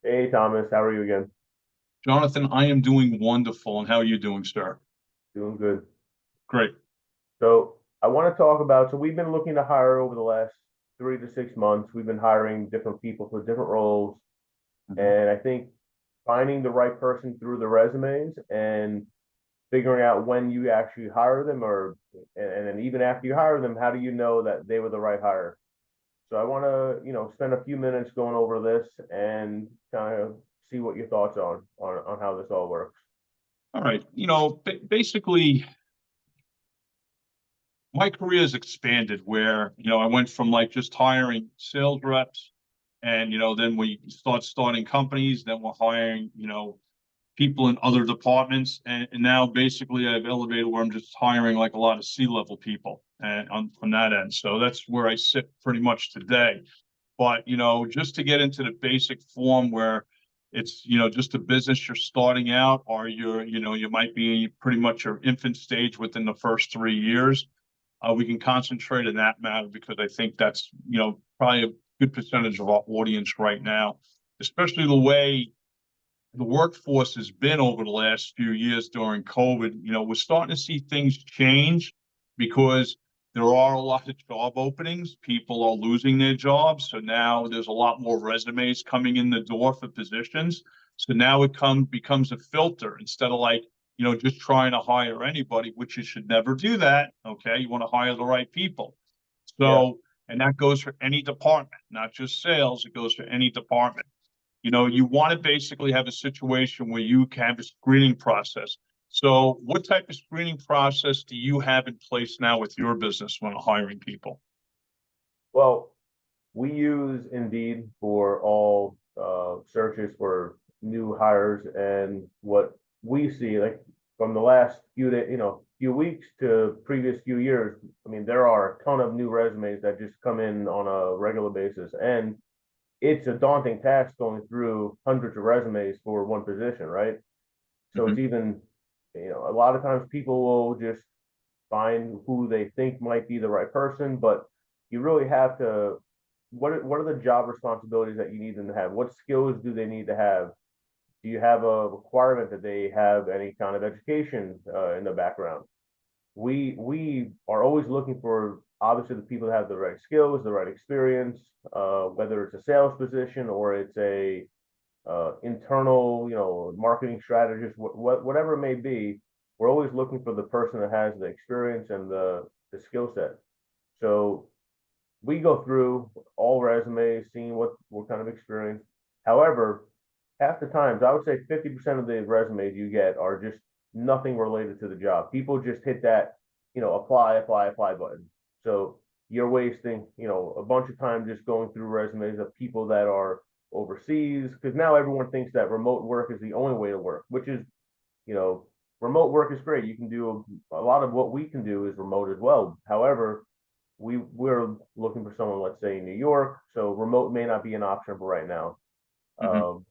Hey Thomas, how are you again? Jonathan, I am doing wonderful. And how are you doing, sir? Doing good. Great. So I want to talk about, so we've been looking to hire over the last 3 to 6 months. We've been hiring different people for different roles. Mhm. And I think finding the right person through the resumes and figuring out when you actually hire them and then even after you hire them, how do you know that they were the right hire? So I want to, spend a few minutes going over this and kind of see what your thoughts on how this all works. All right. Basically, my career has expanded where, I went from like just hiring sales reps and, then we starting companies, then we're hiring, people in other departments. And now basically I've elevated where I'm just hiring like a lot of C-level people and on that end. So that's where I sit pretty much today. But, just to get into the basic form where it's, just a business you're starting out, or you might be pretty much your infant stage within the first 3 years. We can concentrate in that matter because I think that's, probably a good percentage of our audience right now, especially the way the workforce has been over the last few years during COVID. We're starting to see things change because there are a lot of job openings. People are losing their jobs. So now there's a lot more resumes coming in the door for positions. So now becomes a filter instead of like, just trying to hire anybody, which you should never do that. Okay. You want to hire the right people. Yeah. So, and that goes for any department, not just sales. It goes for any department. You want to basically have a situation where you can have a screening process. So, what type of screening process do you have in place now with your business when hiring people? Well, we use Indeed for all searches for new hires, and what we see, like from the last few weeks to previous few years, I mean, there are a ton of new resumes that just come in on a regular basis, and it's a daunting task going through hundreds of resumes for one position, right? So it's Mhm. even, a lot of times people will just find who they think might be the right person, but you really have to what are the job responsibilities that you need them to have? What skills do they need to have? Do you have a requirement that they have any kind of education in the background? We are always looking for obviously the people that have the right skills, the right experience, whether it's a sales position or it's a internal, marketing strategist, whatever it may be. We're always looking for the person that has the experience and the skill set. So we go through all resumes, seeing what kind of experience. However, half the times, I would say 50% of the resumes you get are just nothing related to the job. People just hit that, apply, apply, apply button. So you're wasting, a bunch of time just going through resumes of people that are overseas because now everyone thinks that remote work is the only way to work, which is, you know, remote work is great. You can do a lot of what we can do is remote as well. However, we're looking for someone, let's say in New York, so remote may not be an option for right now. Mhm.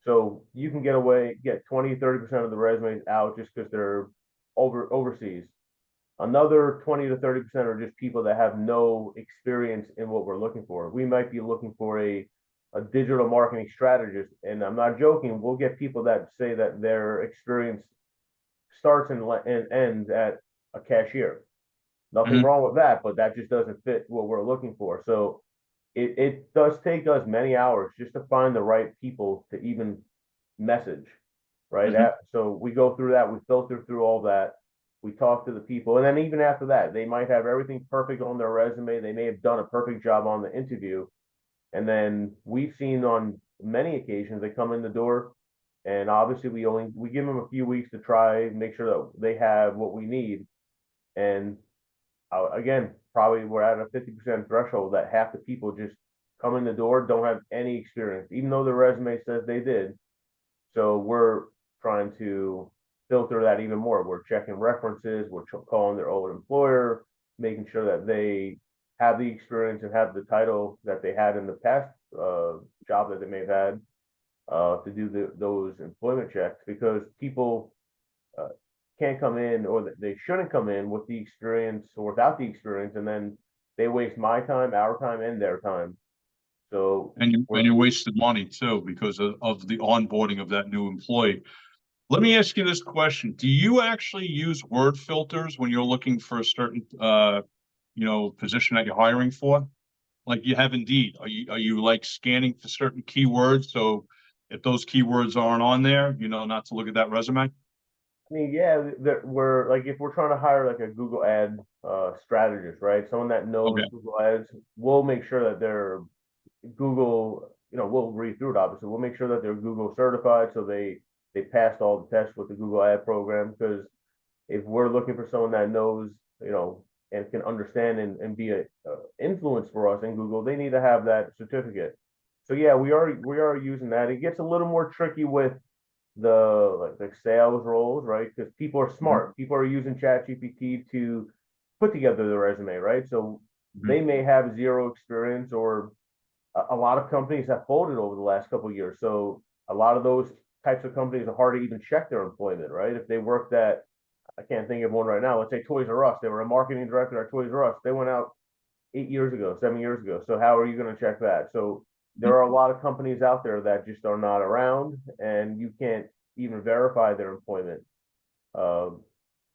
So you can get 20-30% of the resumes out just because they're overseas. Another 20 to 30% are just people that have no experience in what we're looking for. We might be looking for a digital marketing strategist, and I'm not joking. We'll get people that say that their experience starts and ends at a cashier. Nothing Mhm. wrong with that, but that just doesn't fit what we're looking for. So it does take us many hours just to find the right people to even message, right? Mhm. So we go through that, we filter through all that, we talk to the people, and then even after that, they might have everything perfect on their resume. They may have done a perfect job on the interview, and then we've seen on many occasions they come in the door, and obviously we give them a few weeks to try, make sure that they have what we need, and again, probably we're at a 50% threshold that half the people just come in the door, don't have any experience, even though the resume says they did. So we're trying to filter that even more. We're checking references, we're calling their old employer, making sure that they have the experience and have the title that they had in the past job that they may have had to do those employment checks because people uh, can't come in or they shouldn't come in with the experience or without the experience, and then they waste my time, our time, and their time. So And we're, you wasted money too because of the onboarding of that new employee. Let me ask you this question. Do you actually use word filters when you're looking for a certain position that you're hiring for? Like you have Indeed. Are you like scanning for certain keywords? So if those keywords aren't on there, not to look at that resume? I mean, yeah, we're like if we're trying to hire like a Google ad strategist, right? Someone that Okay. knows Google ads, we'll make sure that they're Google, we'll read through it obviously. We'll make sure that they're Google certified, so they passed all the tests with the Google ad program. Because if we're looking for someone that knows, and can understand and be a influence for us in Google, they need to have that certificate. So yeah, we are using that. It gets a little more tricky with the sales roles, right? Because people are Mhm. smart. People are using ChatGPT to put together the resume, right? So Mhm. they may have zero experience, or a lot of companies have folded over the last couple of years. So a lot of those types of companies are hard to even check their employment, right? If they worked at, I can't think of one right now. Let's say Toys R Us. They were a marketing director at Toys R Us. They went out 8 years ago, 7 years ago. So how are you going to check that? So there are a lot of companies out there that just are not around, and you can't even verify their employment. Um,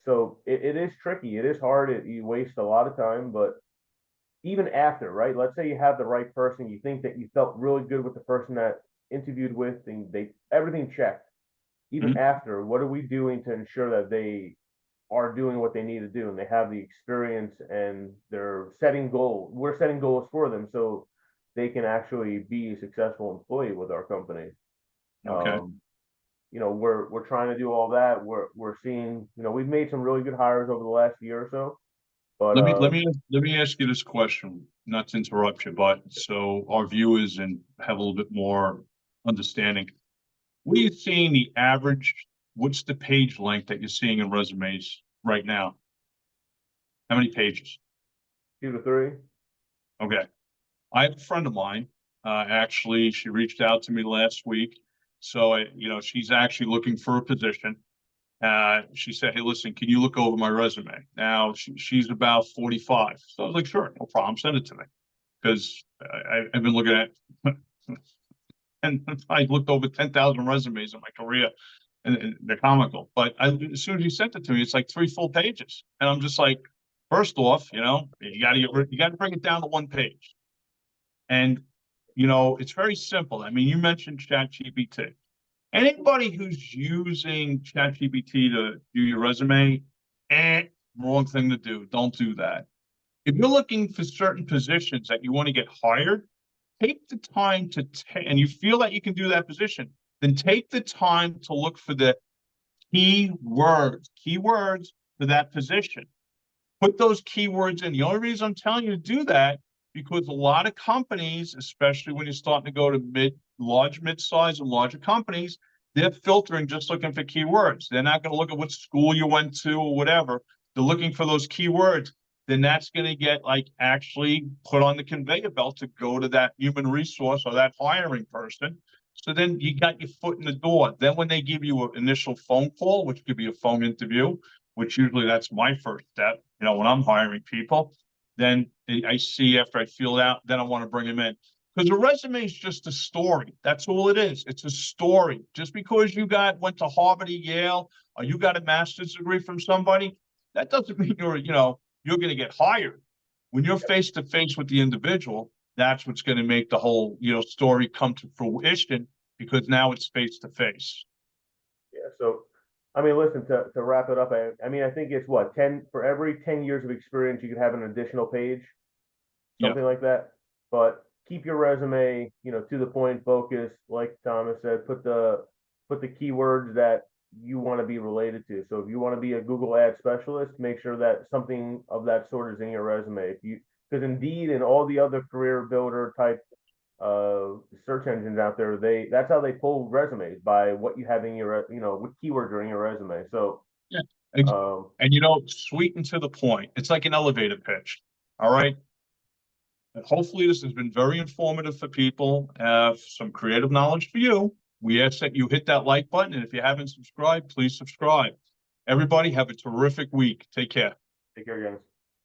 so it is tricky. It is hard. You waste a lot of time, but even after, right? Let's say you have the right person, you think that you felt really good with the person that interviewed with, and they everything checked. Even Mhm. after, what are we doing to ensure that they are doing what they need to do and they have the experience and they're setting goals? We're setting goals for them so they can actually be a successful employee with our company. Okay. Um, we're trying to do all that. We're seeing, we've made some really good hires over the last year or so, but Let me let me let me ask you this question, not to interrupt you, but so our viewers and have a little bit more understanding. What are you seeing the average? What's the page length that you're seeing in resumes right now? How many pages? 2 to 3. Okay. I have a friend of mine. Actually, she reached out to me last week. So, she's actually looking for a position. She said, "Hey, listen, can you look over my resume?" Now, she's about 45. So I was like, "Sure, no problem. Send it to me." Because I've been looking at, and I looked over 10,000 resumes in my career, and they're comical. But as soon as you sent it to me, it's like 3 full pages. And I'm just like, first off, you got to bring it down to 1 page. And, it's very simple. I mean, you mentioned ChatGPT. Anybody who's using ChatGPT to do your resume, eh, wrong thing to do. Don't do that. If you're looking for certain positions that you want to get hired, take the time to and you feel that you can do that position, then take the time to look for the keywords for that position. Put those keywords in. The only reason I'm telling you to do that, because a lot of companies, especially when you're starting to go to mid-size and larger companies, they're filtering just looking for keywords. They're not going to look at what school you went to or whatever. They're looking for those keywords. Then that's going to get like actually put on the conveyor belt to go to that human resource or that hiring person. So then you got your foot in the door. Then when they give you an initial phone call, which could be a phone interview, which usually that's my first step, when I'm hiring people, then I see after I feel it out, then I want to bring them in. Because a resume is just a story. That's all it is. It's a story. Just because you went to Harvard or Yale, or you got a master's degree from somebody, that doesn't mean you're going to get hired. When you're face to face with the individual, that's what's going to make the whole, story come to fruition, because now it's face to face. Yeah. So, I mean, listen, to wrap it up, I mean, I think it's what, 10 for every 10 years of experience, you could have an additional page, Yeah. something like that. But keep your resume, to the point, focus, like Thomas said, put the keywords that you want to be related to. So if you want to be a Google ad specialist, make sure that something of that sort is in your resume. Because Indeed and all the other career builder type search engines out there, that's how they pull resumes, by what you have in your, what keywords are in your resume. So Yeah. um, And sweet and to the point. It's like an elevator pitch. All right. And hopefully this has been very informative for people, some creative knowledge for you. We ask that you hit that like button. And if you haven't subscribed, please subscribe. Everybody have a terrific week. Take care. take care, guys.